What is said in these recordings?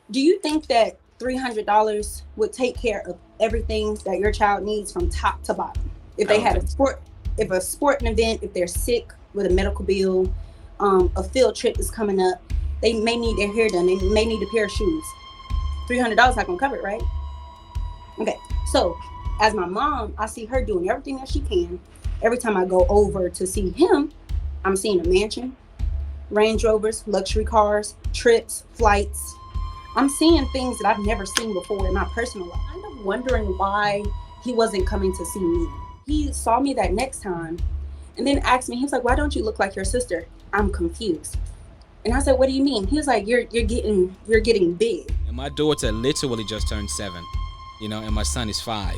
Do you think that $300 would take care of everything that your child needs from top to bottom? If I they don't had think a sport, if a sporting event, if they're sick with a medical bill, a field trip is coming up, they may need their hair done, they may need a pair of shoes. $300 not gonna cover it, right? Okay, so as my mom, I see her doing everything that she can. Every time I go over to see him, I'm seeing a mansion, Range Rovers, luxury cars, trips, flights. I'm seeing things that I've never seen before in my personal life. I'm kind of wondering why he wasn't coming to see me. He saw me that next time and then asked me, he was like, "Why don't you look like your sister?" I'm confused. And I said, "What do you mean?" He was like, "You're getting big." And my daughter literally just turned 7, and my son is 5.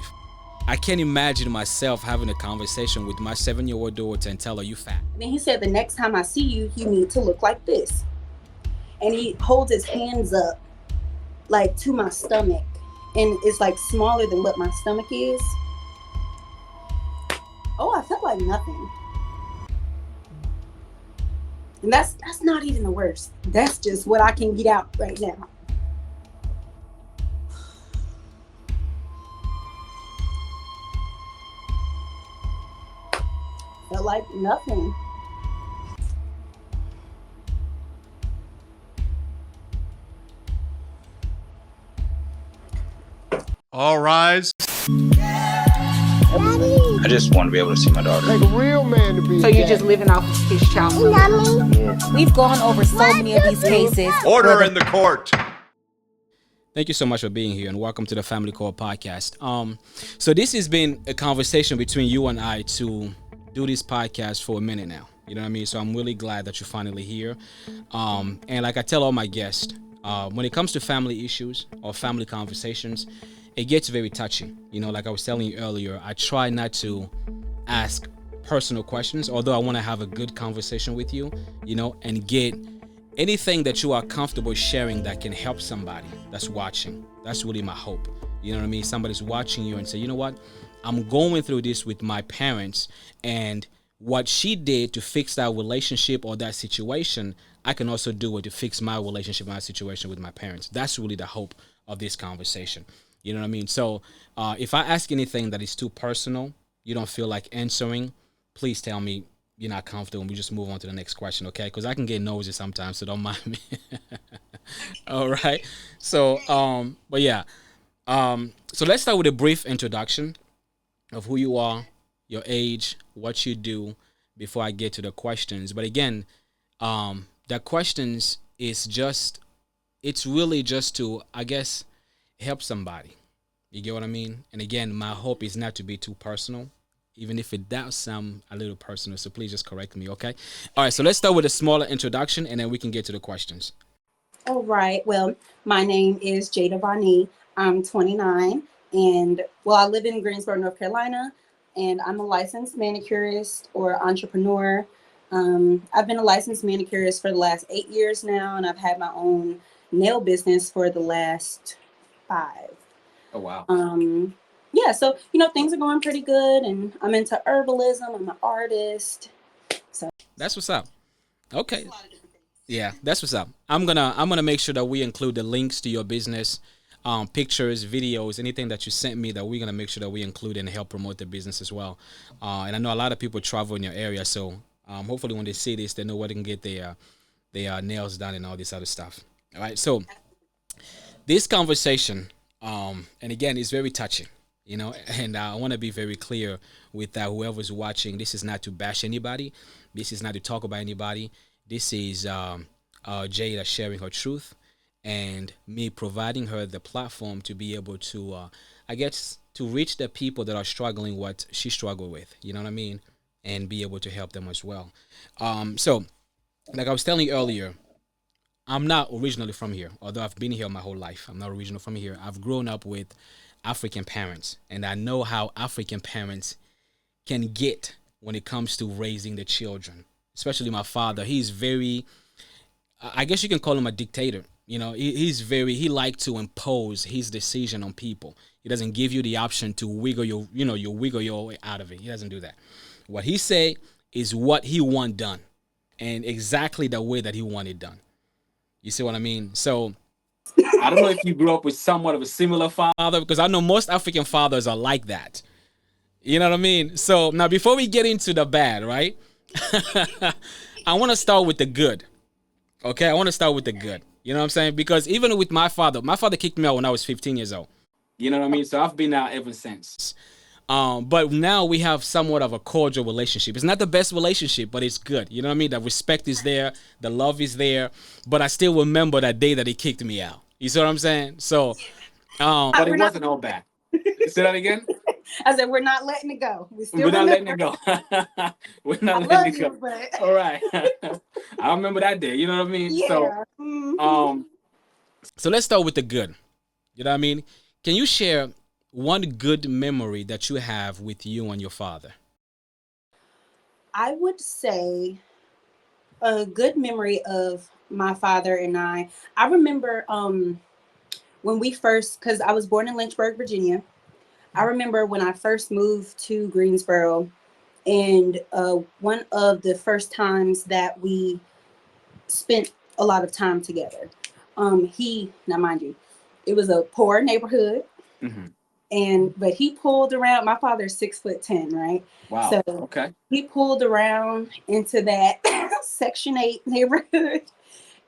I can't imagine myself having a conversation with my 7-year-old daughter and tell her you fat. And then he said, "The next time I see you, you need to look like this." And he holds his hands up like to my stomach, and it's like smaller than what my stomach is. Oh, I felt like nothing. And that's not even the worst. That's just what I can get out right now. Felt like nothing. All rise. I just want to be able to see my daughter. Like a real man to be. So you're just living off of his child support? Yeah. We've gone over so many of these cases. Order in the court. Thank you so much for being here and welcome to the Family Court Podcast. So this has been a conversation between you and I to do this podcast for a minute now. You know what I mean? So I'm really glad that you're finally here. And like I tell all my guests, when it comes to family issues or family conversations, it gets very touchy. Like I was telling you earlier, I try not to ask personal questions, although I want to have a good conversation with you, and get anything that you are comfortable sharing that can help somebody that's watching. That's really my hope. You know what I mean? Somebody's watching you and say, you know what? I'm going through this with my parents, and what she did to fix that relationship or that situation, I can also do it to fix my relationship, my situation with my parents. That's really the hope of this conversation. You know what I mean? So if I ask anything that is too personal, you don't feel like answering, please tell me you're not comfortable and we just move on to the next question, okay? Because I can get nosy sometimes, so don't mind me. All right. So, but yeah. So let's start with a brief introduction of who you are, your age, what you do, before I get to the questions. But again, the questions it's really just to, I guess, help somebody. You get what I mean? And again, my hope is not to be too personal, even if it does sound a little personal. So please just correct me, okay? All right, so let's start with a smaller introduction, and then we can get to the questions. All right. Well, my name is Jayda. I'm 29, and I live in Greensboro, North Carolina, and I'm a licensed manicurist or entrepreneur. I've been a licensed manicurist for the last 8 years now, and I've had my own nail business for the last 5. Oh, wow. Yeah, so things are going pretty good, and I'm into herbalism. I'm an artist, so That's what's up. Okay. Yeah, that's what's up. I'm gonna make sure that we include the links to your business, pictures, videos, anything that you sent me, that we're gonna make sure that we include and help promote the business as well. And I know a lot of people travel in your area, so hopefully when they see this, they know where they can get their nails done and all this other stuff. All right. So this conversation, and again, it's very touching. And I want to be very clear with that. Whoever's watching, this is not to bash anybody. This is not to talk about anybody. This is Jayda sharing her truth and me providing her the platform to be able to, I guess, to reach the people that are struggling what she struggled with. You know what I mean? And be able to help them as well. So, like I was telling you earlier, I'm not originally from here, although I've been here my whole life. I'm not original from here. I've grown up with African parents, and I know how African parents can get when it comes to raising the children. Especially my father. He's very, I guess you can call him a dictator. He likes to impose his decision on people. He doesn't give you the option to wiggle you wiggle your way out of it. He doesn't do that. What he say is what he want done, and exactly the way that he want it done. You see what I mean? So I don't know if you grew up with somewhat of a similar father, because I know most African fathers are like that. You know what I mean? So now, before we get into the bad, right? I want to start with the good. Okay, I want to start with the good. You know what I'm saying? Because even with my father kicked me out when I was 15 years old. You know what I mean? So I've been out ever since. But now we have somewhat of a cordial relationship. It's not the best relationship, but it's good. You know what I mean? The respect is there, the love is there. But I still remember that day that he kicked me out. You see what I'm saying? So, but it wasn't all bad. Say that again? I said, we're not letting it go. We're not letting it go. We're not letting it go. But... All right. I remember that day. You know what I mean? Yeah. So let's start with the good. You know what I mean? Can you share one good memory that you have with you and your father? I would say a good memory of my father and I. I remember when we first, because I was born in Lynchburg, Virginia. I remember when I first moved to Greensboro, and one of the first times that we spent a lot of time together. Now mind you, it was a poor neighborhood. But he pulled around. My father's 6'10", right? Wow. So okay. He pulled around into that Section 8 neighborhood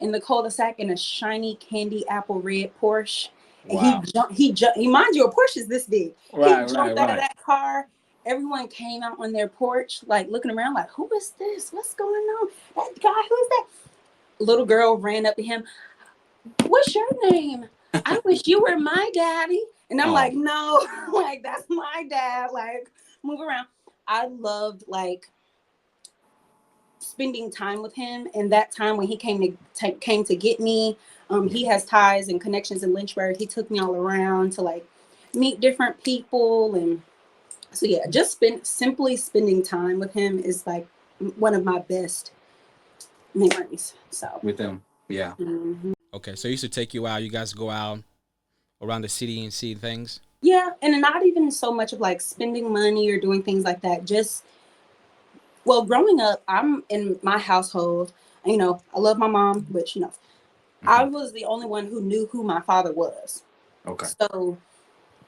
in the cul-de-sac in a shiny candy apple red Porsche. Wow. And he jumped. Mind you, a Porsche is this big. Right, he jumped out of that car. Everyone came out on their porch, like looking around, like, who is this? What's going on? That guy, who's that? Little girl ran up to him. What's your name? I wish you were my daddy. And I'm like, no, like, that's my dad. Like, move around. I loved, like, spending time with him. And that time when he came to get me, he has ties and connections in Lynchburg. He took me all around to, like, meet different people. And so, yeah, just simply spending time with him is, like, one of my best memories. So with him, yeah. Mm-hmm. Okay, so he used to take you out. You guys go out around the city and see things? Yeah, and not even so much of like spending money or doing things like that. Just, well, growing up, I'm in my household, I love my mom, which, I was the only one who knew who my father was. Okay. So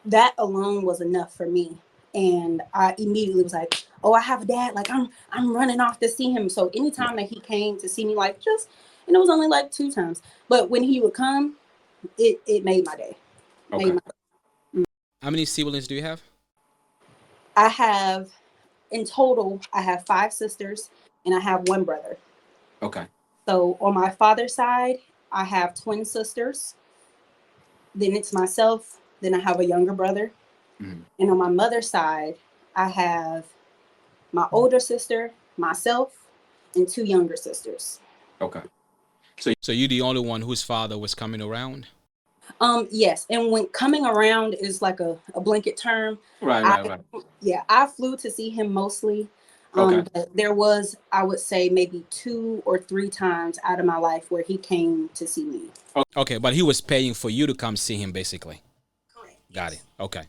that alone was enough for me. And I immediately was like, oh, I have a dad. Like, I'm running off to see him. So anytime that he came to see me, like, and it was only like 2 times. But when he would come, it made my day. Okay. How many siblings do you have? In total, I have 5 sisters and I have 1 brother. Okay. So on my father's side, I have twin sisters. Then it's myself. Then I have a younger brother. And on my mother's side, I have my older sister, myself, and 2 younger sisters. Okay. So you're the only one whose father was coming around? Yes. And when coming around is like a blanket term. Right. Yeah, I flew to see him mostly. Okay. But there was, I would say, maybe 2 or 3 times out of my life where he came to see me. Okay, but he was paying for you to come see him, basically. Correct. Got it. Okay.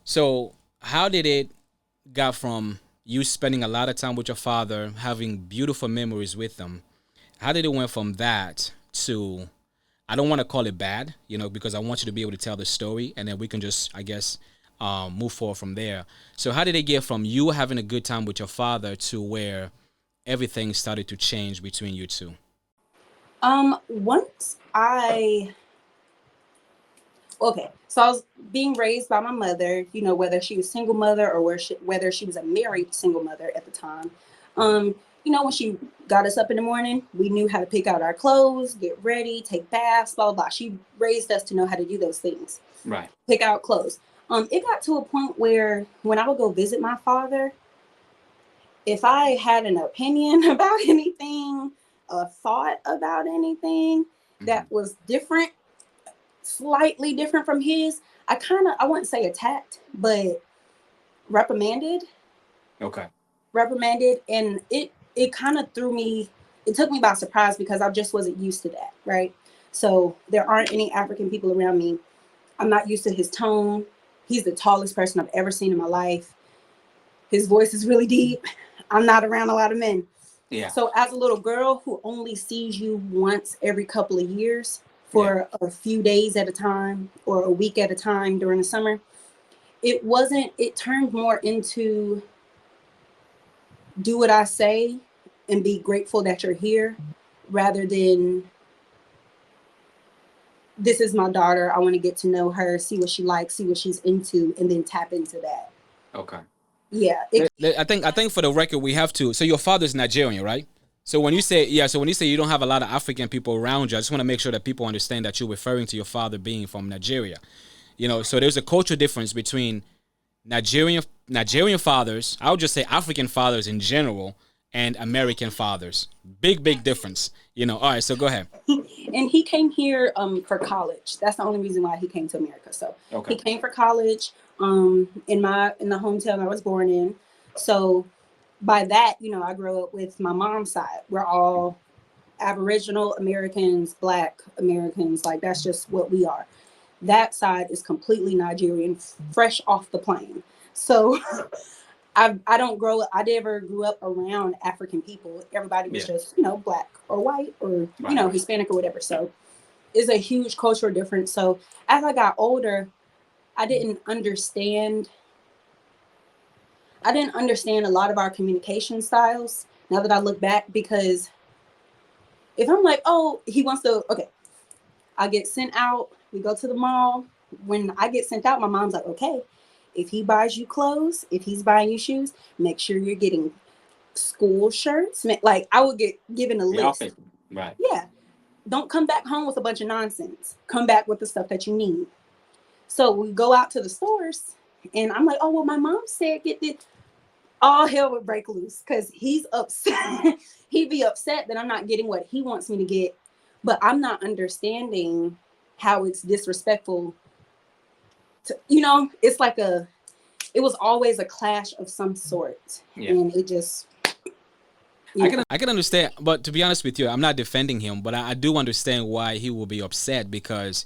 So how did it got from you spending a lot of time with your father, having beautiful memories with him? How did it went from that to, I don't want to call it bad, because I want you to be able to tell the story, and then we can just, I guess, move forward from there. So how did it get from you having a good time with your father to where everything started to change between you two? So I was being raised by my mother, whether she was single mother or whether she was a married single mother at the time. When she got us up in the morning, we knew how to pick out our clothes, get ready, take baths, blah, blah, blah. She raised us to know how to do those things. Right. Pick out clothes. It got to a point where when I would go visit my father, if I had an opinion about anything, a thought about anything that was different, slightly different from his, I wouldn't say attacked, but reprimanded. Okay. And it kind of took me by surprise because I just wasn't used to that, right? So there aren't any African people around me. I'm not used to his tone. He's the tallest person I've ever seen in my life. His voice is really deep. I'm not around a lot of men. Yeah. So as a little girl who only sees you once every couple of years, for a few days at a time or a week at a time during the summer. It turned more into do what I say and be grateful that you're here rather than this is my daughter. I want to get to know her, see what she likes, see what she's into, and then tap into that. Okay. Yeah. I think for the record, we have to. So your father's Nigerian, right? So when you say you don't have a lot of African people around you, I just want to make sure that people understand that you're referring to your father being from Nigeria. So there's a cultural difference between Nigerian fathers, I would just say African fathers in general, and American fathers. Big difference. All right, so go ahead. And he came here for college. That's the only reason why he came to America. So He came for college in the hometown I was born in. So by that, I grew up with my mom's side. We're all Aboriginal Americans, Black Americans. Like, that's just what we are. That side is completely Nigerian, fresh off the plane. So I never grew up around African people. Everybody was just, Black or white or, Hispanic or whatever. So it's a huge cultural difference. So as I got older, I didn't understand a lot of our communication styles now that I look back, because if I'm like, oh, he wants to, okay, I get sent out, we go to the mall. When I get sent out, my mom's like, okay, if he buys you clothes, if he's buying you shoes, make sure you're getting school shirts. Like, I would get given a list. Right. Yeah. Don't come back home with a bunch of nonsense. Come back with the stuff that you need. So we go out to the stores and I'm like, oh, well, my mom said get this. All hell would break loose because he's upset. He'd be upset that I'm not getting what he wants me to get, but I'm not understanding how it's disrespectful to, it's like it was always a clash of some sort. Yeah. And it just, I can understand, but to be honest with you, I'm not defending him, but I do understand why he will be upset, because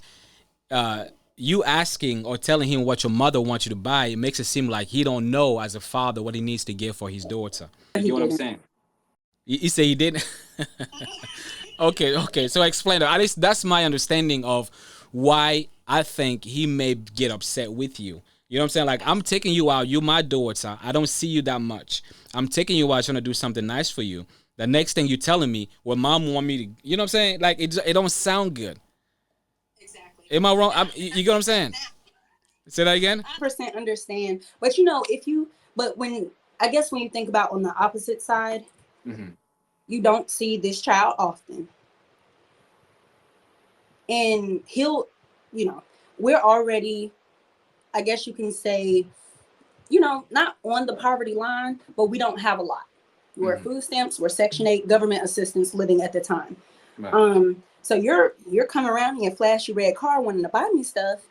you asking or telling him what your mother wants you to buy, it makes it seem like he don't know as a father what he needs to get for his daughter. You know what I'm saying? You say he didn't? Okay. So explain that. At least that's my understanding of why I think he may get upset with you. You know what I'm saying? Like, I'm taking you out. You're my daughter. I don't see you that much. I'm taking you out trying to do something nice for you. The next thing you're telling me, well, mom want me to, you know what I'm saying? Like, it don't sound good. Am I wrong? You get what I'm saying? Say that again? 100% understand. But when you think about on the opposite side, you don't see this child often. And we're already, I guess you can say, not on the poverty line, but we don't have a lot. We're food stamps, we're Section 8 government assistance living at the time. Right. So you're coming around in your flashy red car wanting to buy me stuff.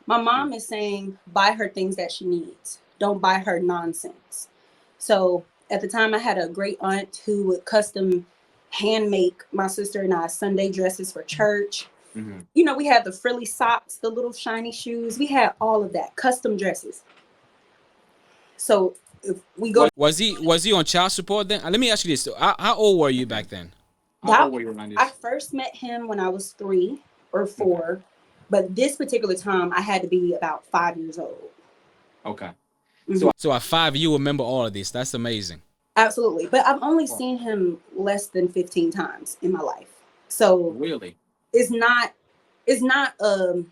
My mom is saying, buy her things that she needs. Don't buy her nonsense. So at the time, I had a great aunt who would custom hand make my sister and I Sunday dresses for church. We had the frilly socks, the little shiny shoes. We had all of that, custom dresses. So if we go, was he on child support then? Let me ask you this: how old were you back then? I first met him when I was 3 or 4, but this particular time I had to be about 5 years old. Okay. So at 5, you remember all of this. That's amazing. Absolutely. But I've only seen him less than 15 times in my life. So really, it's not a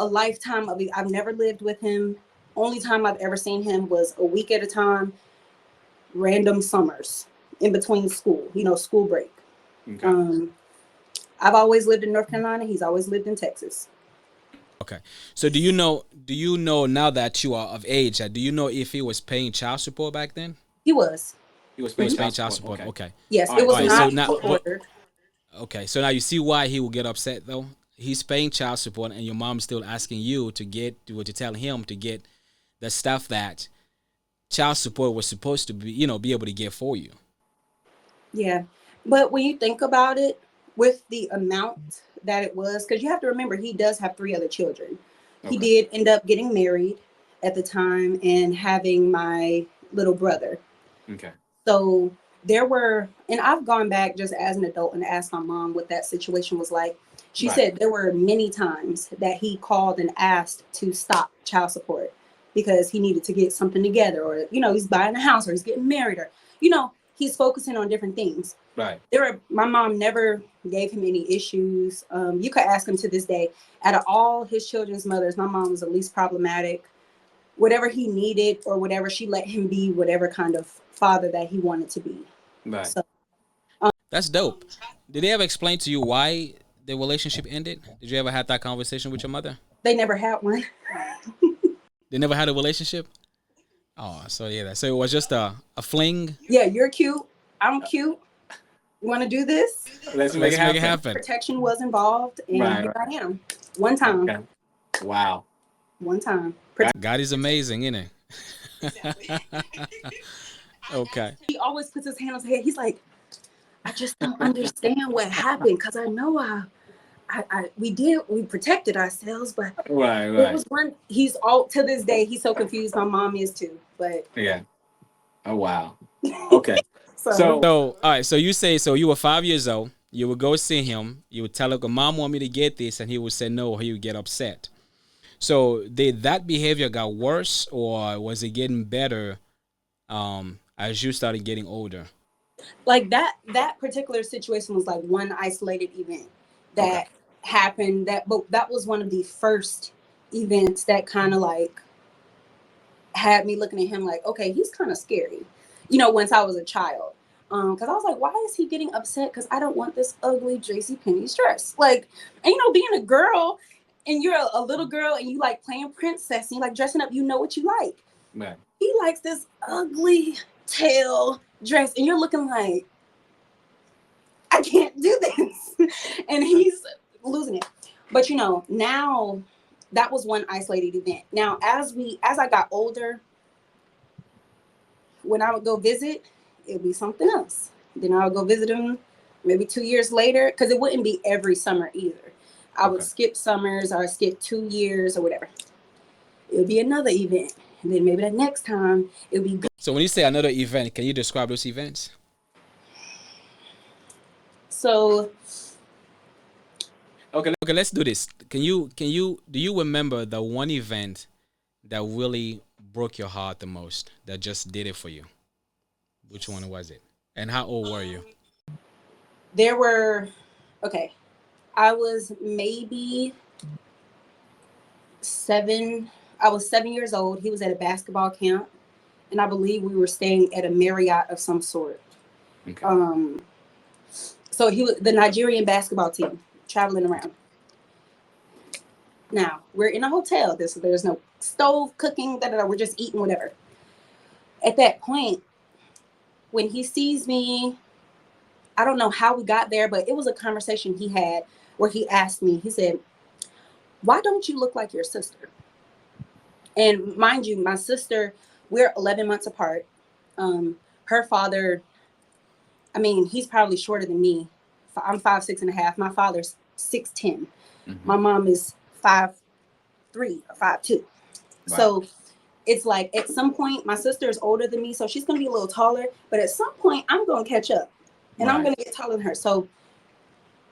lifetime of it. I've never lived with him. Only time I've ever seen him was a week at a time, random summers in between school, school break. Okay. I've always lived in North Carolina. He's always lived in Texas. Okay. So do you know now that you are of age, do you know if he was paying child support back then? He was. He was paying child support. Okay. Yes, it was not ordered. Okay. So now you see why he will get upset though. He's paying child support and your mom's still asking you to tell him to get the stuff that child support was supposed to be, be able to get for you. Yeah. But when you think about it, with the amount that it was, because you have to remember, he does have 3 other children. Okay. He did end up getting married at the time and having my little brother. Okay. So and I've gone back just as an adult and asked my mom what that situation was like. She Right. said there were many times that he called and asked to stop child support because he needed to get something together, or, you know, he's buying a house, or he's getting married, or, you know, he's focusing on different things. Right. My mom never gave him any issues. You could ask him to this day. Out of all his children's mothers, my mom was the least problematic. Whatever he needed or whatever, she let him be whatever kind of father that he wanted to be. Right. So That's dope. Did they ever explain to you why the relationship ended? Did you ever have that conversation with your mother? they never had one. They never had a relationship? Oh, so yeah. So it was just a fling. Yeah, you're cute. I'm cute. You want to do this? Let's Let's make it happen. Protection was involved, and Right. here I am. One time. Okay. Wow. One time. God is amazing, isn't it? Okay. He always puts his hand on his head. He's like, I just don't understand what happened, because I know we protected ourselves, but Right. it Right. was one. He's all to this day. He's so confused. My mom is too. But Yeah. Oh wow. Okay. So So all right. So you say so you were 5 years old. You would go see him. You would tell him, "Mom want me to get this," and he would say no, or he would get upset. So did that behavior got worse, or was it getting better as you started getting older? like that particular situation was like one isolated event that happened. But that was one of the first events that kind of like had me looking at him like, okay, he's kind of scary. You know, once I was a child. Because I was like, why is he getting upset? Because I don't want this ugly JCPenney dress. Like, and you know, being a girl and you're a little girl and you like playing princess and you like dressing up, you know what you like. man. He likes this ugly tail dress, and you're looking like, I can't do this. And he's losing it. But you know, now that was one isolated event. Now, as I got older, when I would go visit, it would be something else. Then I would go visit him maybe 2 years later, because it wouldn't be every summer either. I would skip summers, or skip 2 years or whatever. It would be another event. And then maybe the next time it would be good. So when you say another event, can you describe those events? So Okay, let's do this. Can you do you remember the one event that really broke your heart the most, that just did it for you? Which one was it? And how old were you? there were, okay, I was maybe 7. I was 7 years old. He was at a basketball camp, and I believe we were staying at a Marriott of some sort. Okay. So he was the Nigerian basketball team traveling around. Now we're in a hotel. There's no stove cooking. We're just eating whatever. At that point, when he sees me, I don't know how we got there, but it was a conversation he had where he asked me. He said, "Why don't you look like your sister?" And mind you, my sister, we're 11 months apart. Her father, I mean, he's probably shorter than me. I'm 5'6.5". My father's 6'10". My mom is 5'3" or 5'2". Wow. So it's like at some point, my sister is older than me, so she's gonna be a little taller. But at some point, I'm gonna catch up, and I'm gonna get taller than her. So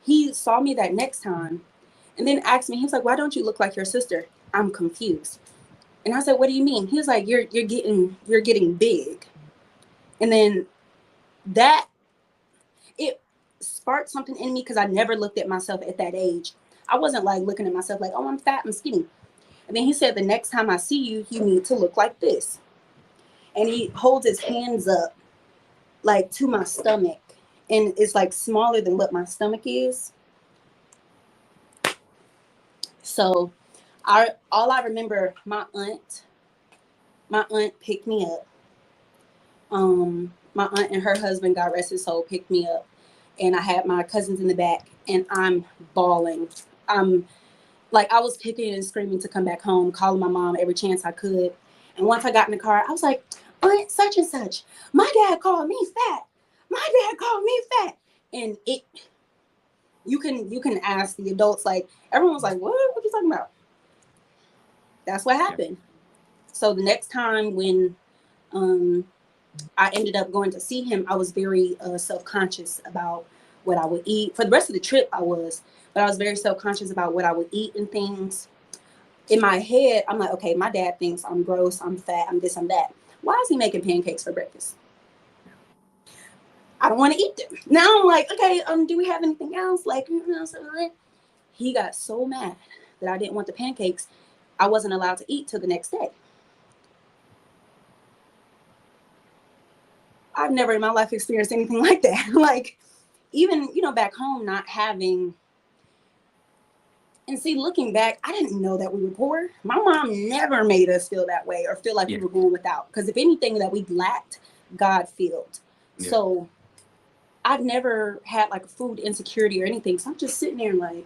he saw me that next time, and then asked me. He was like, "Why don't you look like your sister?" I'm confused, and I said, "What do you mean?" He was like, "You're getting big," and then that it sparked something in me, because I never looked at myself at that age. I wasn't like looking at myself like, oh, I'm fat and skinny. And then he said, the next time I see you, you need to look like this. And he holds his hands up like to my stomach, and it's like smaller than what my stomach is. So all I remember, my aunt picked me up. My aunt and her husband, God rest his soul, picked me up. And I had my cousins in the back, and I'm bawling. I'm like, I was kicking and screaming to come back home, calling my mom every chance I could. And once I got in the car, I was like, Aunt such and such, my dad called me fat. My dad called me fat. And you can ask the adults, like, everyone was like, what are you talking about? That's what happened. So the next time when I ended up going to see him, I was very self-conscious about what I would eat. For the rest of the trip, I was, but I was very self-conscious about what I would eat and things. In my head, I'm like, okay, my dad thinks I'm gross, I'm fat, I'm this, I'm that. Why is he making pancakes for breakfast? I don't want to eat them. Now I'm like, okay, do we have anything else? Like, something like that. He got so mad that I didn't want the pancakes. I wasn't allowed to eat till the next day. I've never in my life experienced anything like that. Like, even, back home, not having. And see, looking back, I didn't know that we were poor. My mom never made us feel that way or feel like we were going without. Because if anything that we lacked, God filled. Yeah. So I've never had like a food insecurity or anything. So I'm just sitting there like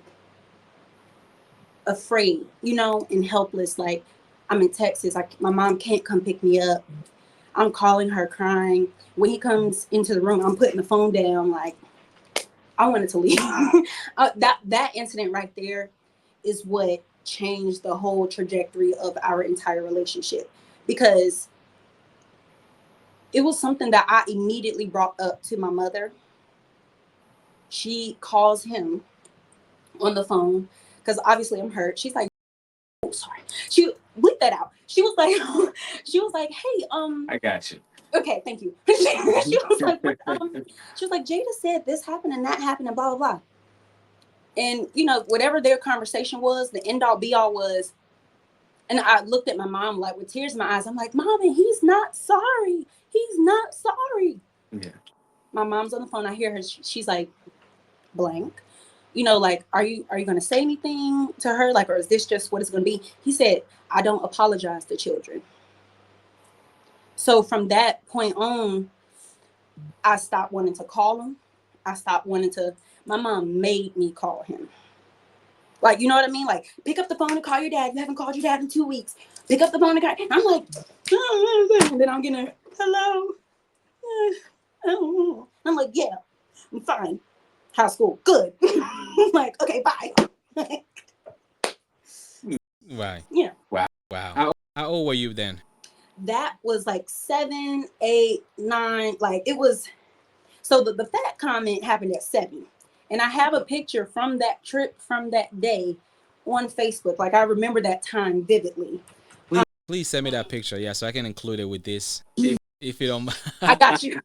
afraid, and helpless. Like, I'm in Texas. My mom can't come pick me up. I'm calling her crying. When he comes into the room, I'm putting the phone down. Like, I wanted to leave. That incident right there is what changed the whole trajectory of our entire relationship, because it was something that I immediately brought up to my mother. She calls him on the phone because obviously I'm hurt. She's like, oh, sorry. She bleep that out. She was like, hey, I got you. Okay, thank you. she was like, Jayda said this happened and that happened and blah, blah, blah. And, whatever their conversation was, the end all be all was, and I looked at my mom like with tears in my eyes. I'm like, Mommy, he's not sorry. He's not sorry. Yeah. My mom's on the phone. I hear her. She's like, blank. Like, are you going to say anything to her? Like, or is this just what it's going to be? He said, I don't apologize to children. So from that point on, I stopped wanting to call him. My mom made me call him. Like, you know what I mean? Like, pick up the phone and call your dad. You haven't called your dad in 2 weeks. Pick up the phone and call. I'm like, and then I'm getting a, hello. I'm like, yeah, I'm fine. How's school? Good. I'm like, okay, bye. Right. Yeah. Wow. How old were you then? That was like 7, 8, 9. Like, it was. So the fat comment happened at 7. And I have a picture from that trip, from that day on Facebook. Like, I remember that time vividly. Please send me that picture. Yeah, so I can include it with this. If you don't mind. I got you.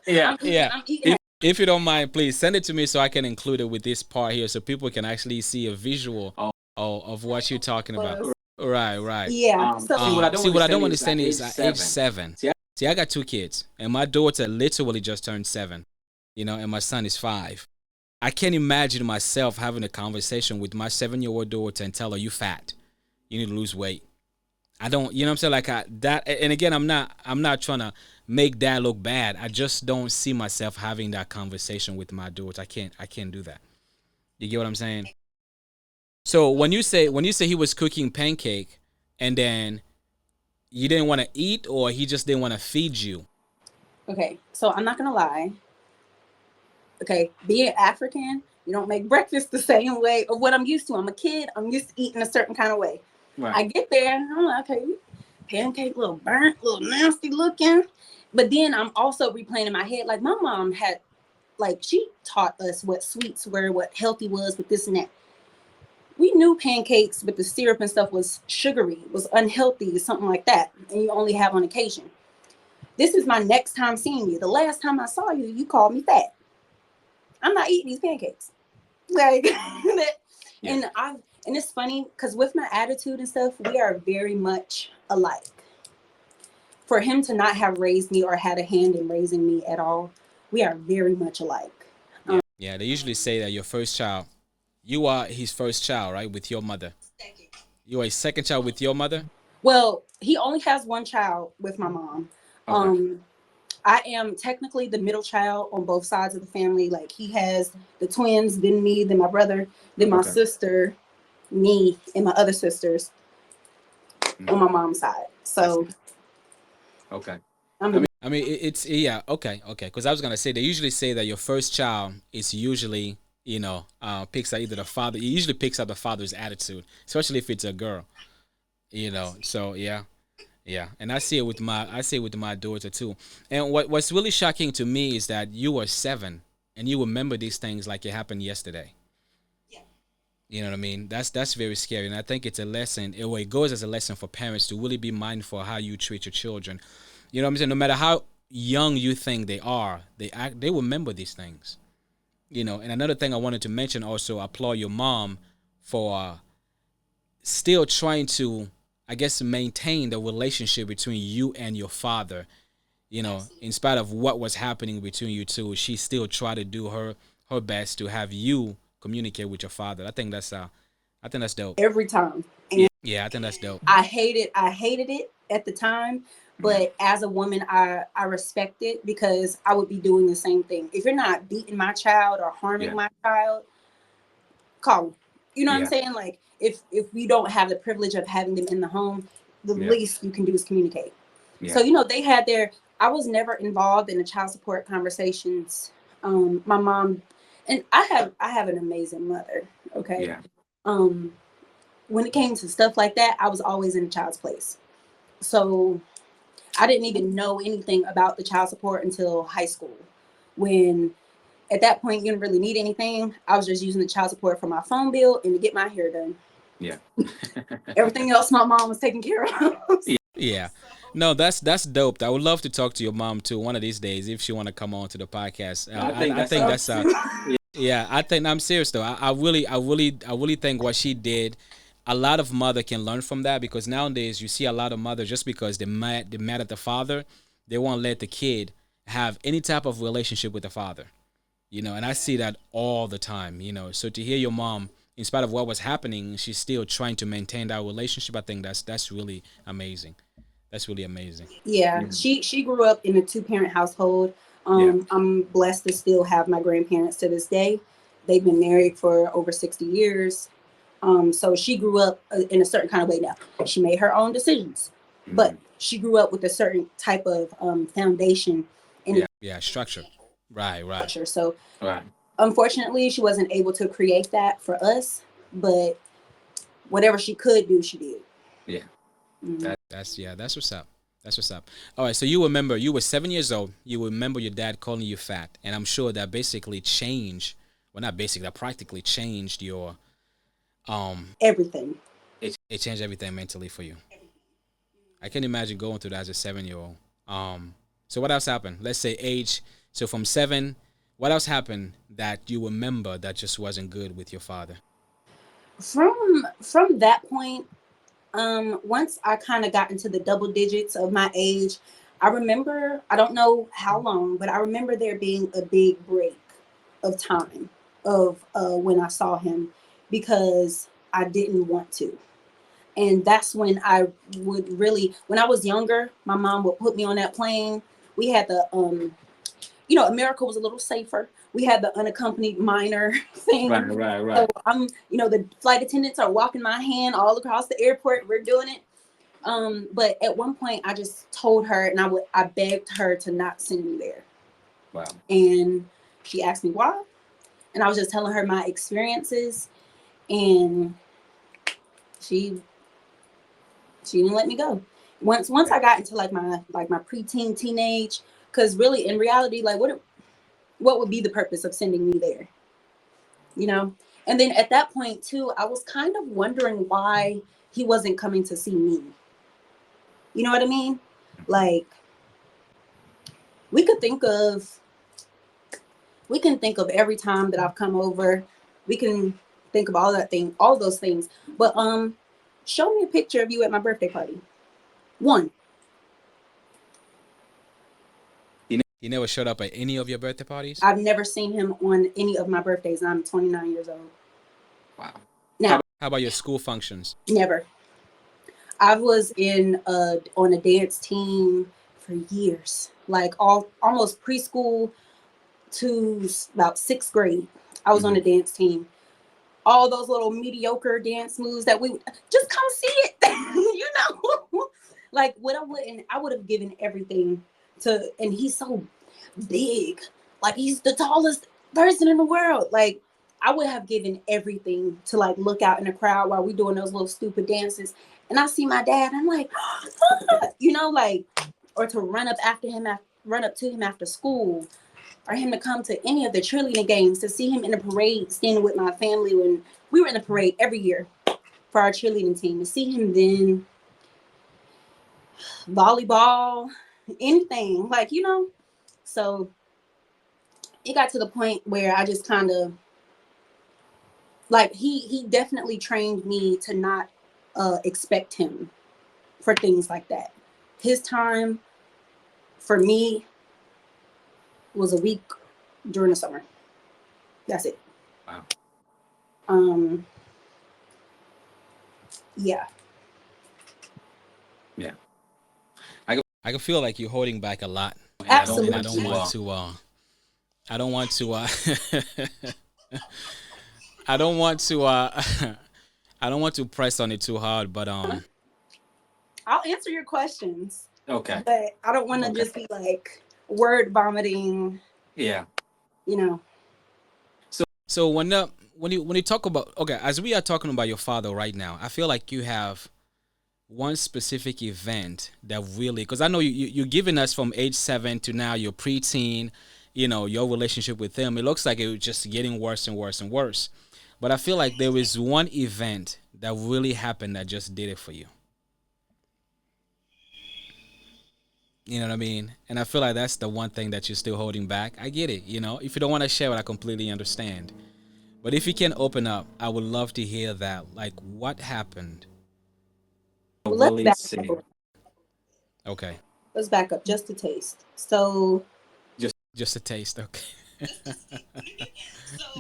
Yeah. I'm eating if you don't mind, please send it to me so I can include it with this part here so people can actually see a visual of what you're talking about. Right. Yeah. What I don't understand is at age 7. See, I got 2 kids, and my daughter literally just turned 7, and my son is 5. I can't imagine myself having a conversation with my 7-year-old daughter and tell her, you fat, you need to lose weight. I don't, you know what I'm saying? Like that. And again, I'm not trying to make that look bad. I just don't see myself having that conversation with my daughter. I can't do that. You get what I'm saying? So when you say he was cooking pancake and then you didn't want to eat, or he just didn't want to feed you? Okay, so I'm not gonna lie. Okay, being African, you don't make breakfast the same way of what I'm used to. I'm a kid. I'm used to eating a certain kind of way. Right. I get there, I'm like, okay, pancake, little burnt, little nasty looking. But then I'm also replaying in my head, like, my mom had, like, she taught us what sweets were, what healthy was, with this and that. We knew pancakes with the syrup and stuff was sugary, was unhealthy, something like that. And you only have on occasion. This is my next time seeing you. The last time I saw you, you called me fat. I'm not eating these pancakes. Like, and it's funny because with my attitude and stuff, we are very much alike. For him to not have raised me or had a hand in raising me at all, we are very much alike. Yeah, they usually say that your first child, you are his first child, right? With your mother. Second. You are a second child with your mother? Well, he only has one child with my mom. Okay. I am technically the middle child on both sides of the family. Like, he has the twins, then me, then my brother, then my sister, me, and my other sisters on my mom's side. So, okay. I mean, it's yeah, okay. Because I was gonna say they usually say that your first child is usually, picks out either the father. It usually picks out the father's attitude, especially if it's a girl. So yeah. Yeah, and I see it with my daughter too. And what's really shocking to me is that you were 7 and you remember these things like it happened yesterday. You know what I mean? That's very scary, and I think it's a lesson. It goes as a lesson for parents to really be mindful of how you treat your children. You know what I'm saying? No matter how young you think they are, they remember these things. You know. And another thing I wanted to mention also, applaud your mom for still trying to, I guess, maintain the relationship between you and your father. You know, in spite of what was happening between you two, she still tried to do her best to have you communicate with your father. I think that's dope. Every time. And Yeah, I think that's dope. I hated it at the time, but as a woman, I respect it because I would be doing the same thing. If you're not beating my child or harming my child, call me. You know what I'm saying? Like if we don't have the privilege of having them in the home, the least you can do is communicate. So they had I was never involved in the child support conversations. My mom, and I have an amazing mother. Okay. When it came to stuff like that, I was always in a child's place. So I didn't even know anything about the child support until high school. When at that point you didn't really need anything. I was just using the child support for my phone bill and to get my hair done. Yeah. Everything else my mom was taking care of. Yeah. No, that's dope. I would love to talk to your mom too one of these days if she want to come on to the podcast. I think that's yeah. I think I'm serious though. I really think what she did, a lot of mother can learn from that, because nowadays you see a lot of mothers, just because they're mad at the father, they won't let the kid have any type of relationship with the father. You know, and I see that all the time. You know, so to hear your mom, in spite of what was happening, she's still trying to maintain that relationship. I think that's really amazing. That's really amazing. Yeah, she grew up in a 2-parent household. I'm blessed to still have my grandparents to this day. They've been married for over 60 years. So she grew up in a certain kind of way. Now she made her own decisions, but she grew up with a certain type of foundation and Structure. Right. structure. So unfortunately, she wasn't able to create that for us, but whatever she could do, she did. Yeah. That's what's up. That's what's up. All right, so you remember you were 7 years old. You remember your dad calling you fat, and I'm sure that basically changed. Well, not basically, that practically changed your Everything. It changed everything mentally for you. I can imagine going through that as a 7-year-old. So what else happened? Let's say age. So from 7, what else happened that you remember that just wasn't good with your father? From that point, once I kind of got into the double digits of my age, I remember, I don't know how long, but I remember there being a big break of time of when I saw him, because I didn't want to. And that's when I would really, when I was younger, my mom would put me on that plane. We had the, America was a little safer. We had the unaccompanied minor thing. Right. So the flight attendants are walking my hand all across the airport. We're doing it. But at one point I just told her, and I begged her to not send me there. Wow. And she asked me why. And I was just telling her my experiences, and she didn't let me go. Once I got into like my preteen, teenage, because really in reality, like what would be the purpose of sending me there? And then at that point too, I was kind of wondering why he wasn't coming to see me. You know what I mean? Like, we can think of every time that I've come over. We can think of all those things. But show me a picture of you at my birthday party. One. He never showed up at any of your birthday parties? I've never seen him on any of my birthdays, and I'm 29 years old. Wow. Now, how about your school functions? Never. I was on a dance team for years, like almost preschool to about 6th grade. I was on a dance team. All those little mediocre dance moves that we just come see it, like I would have given everything to, and he's so big, like he's the tallest person in the world. Like, I would have given everything to like look out in the crowd while we doing those little stupid dances, and I see my dad, I'm like, or to run up to him after school. or him to come to any of the cheerleading games, to see him in the parade standing with my family when we were in the parade every year for our cheerleading team, to see him then, volleyball, anything, like, you know. So it got to the point where I just kind of, like, he definitely trained me to not expect him for things like that. His time for me was a week during the summer. That's it. Wow. Yeah. Yeah. I can feel like you're holding back a lot. Absolutely. And I don't want to I don't want to I don't want to I don't want to press on it too hard, but I'll answer your questions. Okay. But I don't want to just be like word vomiting. Yeah. You know. So when you talk about, okay, as we are talking about your father right now, I feel like you have one specific event that really, because I know you're giving us from age 7 to now your preteen, you know, your relationship with him. It looks like it was just getting worse and worse and worse. But I feel like there was one event that really happened that just did it for you. You know what I mean? And I feel like that's the one thing that you're still holding back. I get it. You know, if you don't want to share it, I completely understand. But if you can open up, I would love to hear that. Like, what happened? Let's back up. Okay. Let's back up just a taste. So Just a taste. Okay.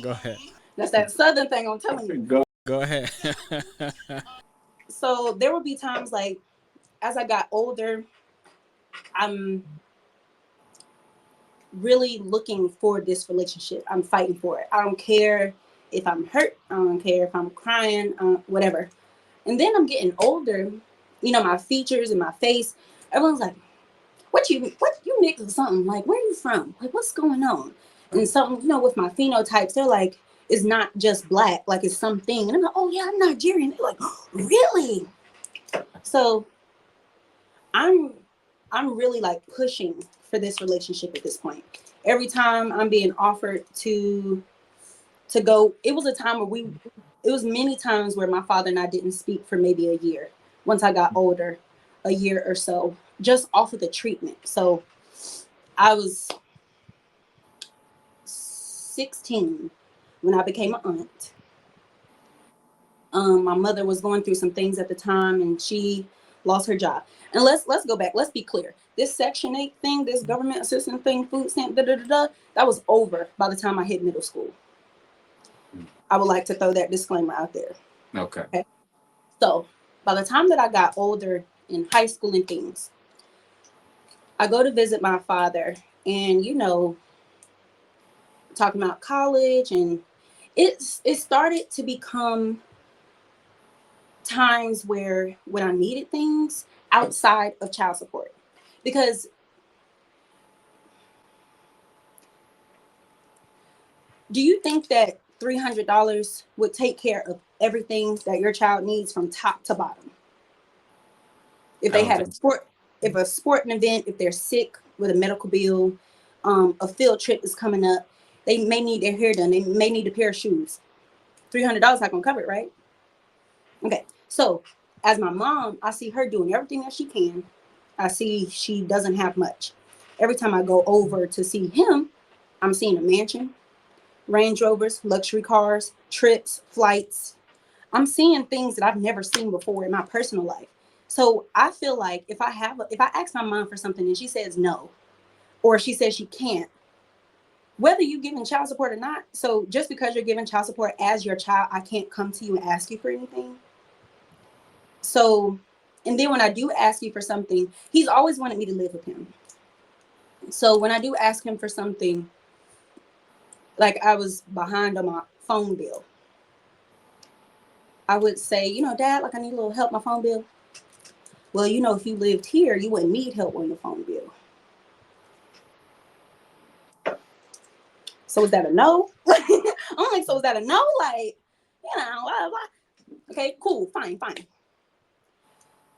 Go ahead. that's that Southern thing I'm telling you. Go ahead. So there will be times, like, as I got older, I'm really looking for this relationship. I'm fighting for it. I don't care if I'm hurt. I don't care if I'm crying, whatever. And then I'm getting older, you know, my features and my face, everyone's like, what you mix or something? Like, where are you from? Like, what's going on? And something, you know, with my phenotypes, they're like, it's not just black, like it's something. And I'm like, oh yeah, I'm Nigerian. They're like, oh, really? So I'm really like pushing for this relationship at this point. Every time I'm being offered to go, it was a time where it was many times where my father and I didn't speak for maybe a year. Once I got older, a year or so, just off of the treatment. So I was 16 when I became an aunt. My mother was going through some things at the time, and she lost her job. And let's go back. Let's be clear. This Section 8 thing, this government assistance thing, food stamp, that was over by the time I hit middle school. I would like to throw that disclaimer out there. Okay. So by the time that I got older in high school and things, I go to visit my father, and, you know, talking about college, and it started to become times where when I needed things outside of child support, because do you think that $300 would take care of everything that your child needs from top to bottom? If they had a sporting event, if they're sick with a medical bill, a field trip is coming up, they may need their hair done, they may need a pair of shoes. $300 not gonna cover it, right? Okay, so as my mom, I see her doing everything that she can. I see she doesn't have much. Every time I go over to see him, I'm seeing a mansion, Range Rovers, luxury cars, trips, flights. I'm seeing things that I've never seen before in my personal life. So I feel like if I ask my mom for something and she says no, or she says she can't, whether you're giving child support or not, so just because you're giving child support as your child, I can't come to you and ask you for anything. So, and then when I do ask you for something, he's always wanted me to live with him. So when I do ask him for something, like I was behind on my phone bill, I would say, you know, Dad, like I need a little help, my phone bill. Well, you know, if you lived here, you wouldn't need help on your phone bill. So is that a no? I'm like, so is that a no? Like, you know, blah, blah. Okay, cool, fine.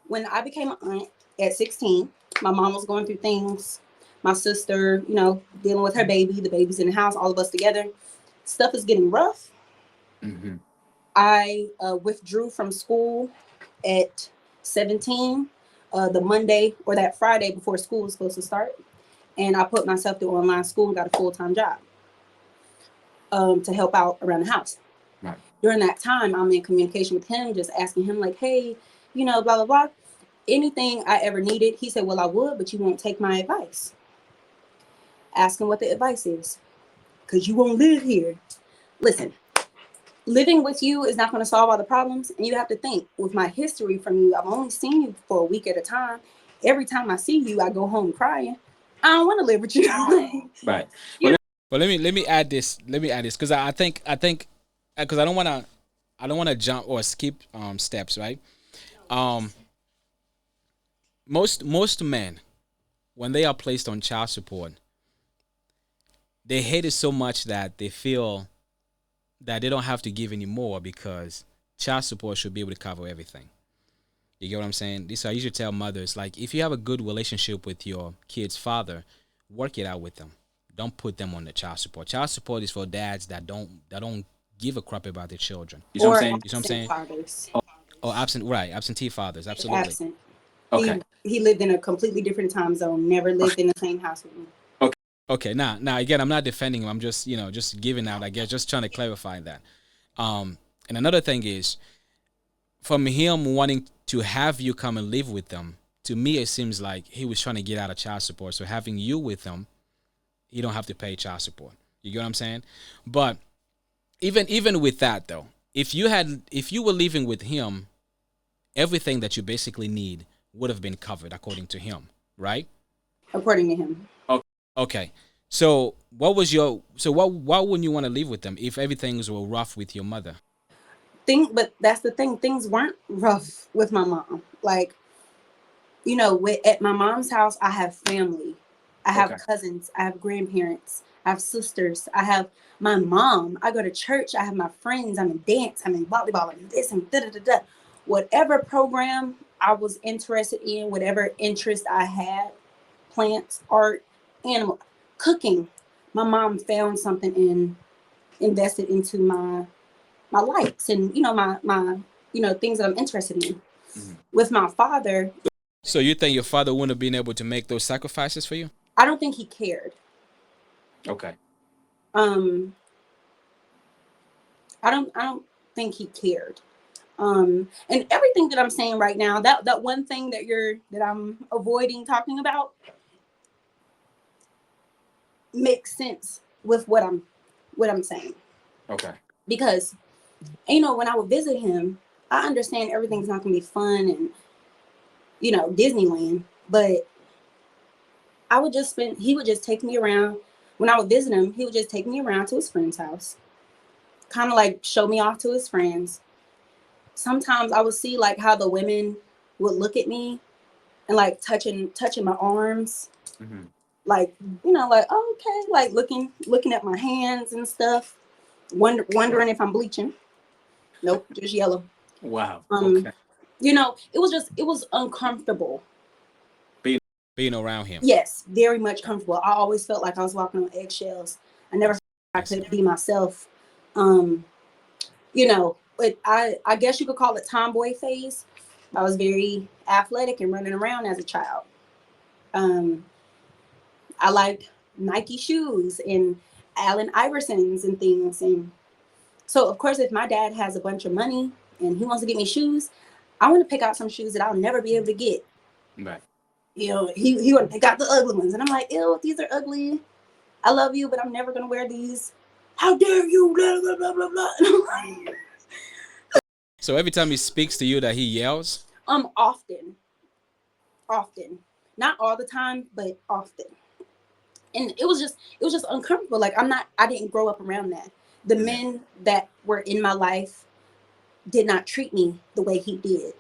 When I became an aunt at 16, my mom was going through things. My sister, dealing with her baby. The baby's in the house. All of us together. Stuff is getting rough. Mm-hmm. I withdrew from school at 17, the Monday or that Friday before school was supposed to start. And I put myself through online school and got a full-time job to help out around the house. Right. During that time, I'm in communication with him, just asking him like, hey, blah, blah, blah. Anything I ever needed, he said, well, I would, but you won't take my advice. Ask him what the advice is. Because you won't live here. Listen, living with you is not going to solve all the problems. And you have to think, with my history from you, I've only seen you for a week at a time. Every time I see you, I go home crying. I don't want to live with you. Right. But let me add this. Because I think because I don't want to jump or skip steps, right? Most men, when they are placed on child support, they hate it so much that they feel that they don't have to give anymore because child support should be able to cover everything. You get what I'm saying? This I usually tell mothers, like, if you have a good relationship with your kid's father, work it out with them. Don't put them on the child support. Child support is for dads that don't give a crap about their children. You know what I'm saying? You know what I'm saying? Fathers. Oh, absentee fathers, absolutely. Absent. Okay. He lived in a completely different time zone. Never lived in the same house with me. Okay, now again, I'm not defending him. I'm just just giving out. I guess just trying to clarify that. And another thing is, from him wanting to have you come and live with them, to me it seems like he was trying to get out of child support. So having you with them, you don't have to pay child support. You get what I'm saying? But even with that though, if you were living with him, everything that you basically need would have been covered according to him, right? According to him. Okay. So why wouldn't you want to live with them if everything were rough with your mother? But that's the thing. Things weren't rough with my mom. Like, at my mom's house, I have family. I have cousins. I have grandparents. I have sisters. I have my mom. I go to church. I have my friends. I'm in dance. I'm in volleyball. I'm in this and da da da da. Whatever program I was interested in, whatever interest I had, plants, art, animal, cooking, my mom found something and invested into my likes and my things that I'm interested in. Mm-hmm. With my father. So you think your father wouldn't have been able to make those sacrifices for you? I don't think he cared. Okay. I don't think he cared. And everything that I'm saying right now, that one thing that I'm avoiding talking about makes sense with what I'm saying. Okay. Because when I would visit him, I understand everything's not gonna be fun and Disneyland, but he would just take me around. When I would visit him, he would just take me around to his friend's house, kind of like show me off to his friends. Sometimes I would see like how the women would look at me and like touching my arms. Mm-hmm. Like, like, oh, okay, like looking at my hands and stuff, wondering if I'm bleaching. Nope, just yellow. Wow. Okay. It was uncomfortable. Being around him. Yes, very much comfortable. I always felt like I was walking on eggshells. I never felt like I could be myself. But I guess you could call it tomboy phase. I was very athletic and running around as a child. I like Nike shoes and Allen Iversons and things. And so, of course, if my dad has a bunch of money and he wants to get me shoes, I want to pick out some shoes that I'll never be able to get. Right. He want to pick out the ugly ones. And I'm like, ew, these are ugly. I love you, but I'm never going to wear these. How dare you? Blah, blah, blah, blah, blah. And I'm like, so every time he speaks to you that he yells? Often. Not all the time, but often. And it was just uncomfortable. Like I didn't grow up around that. The men that were in my life did not treat me the way he did.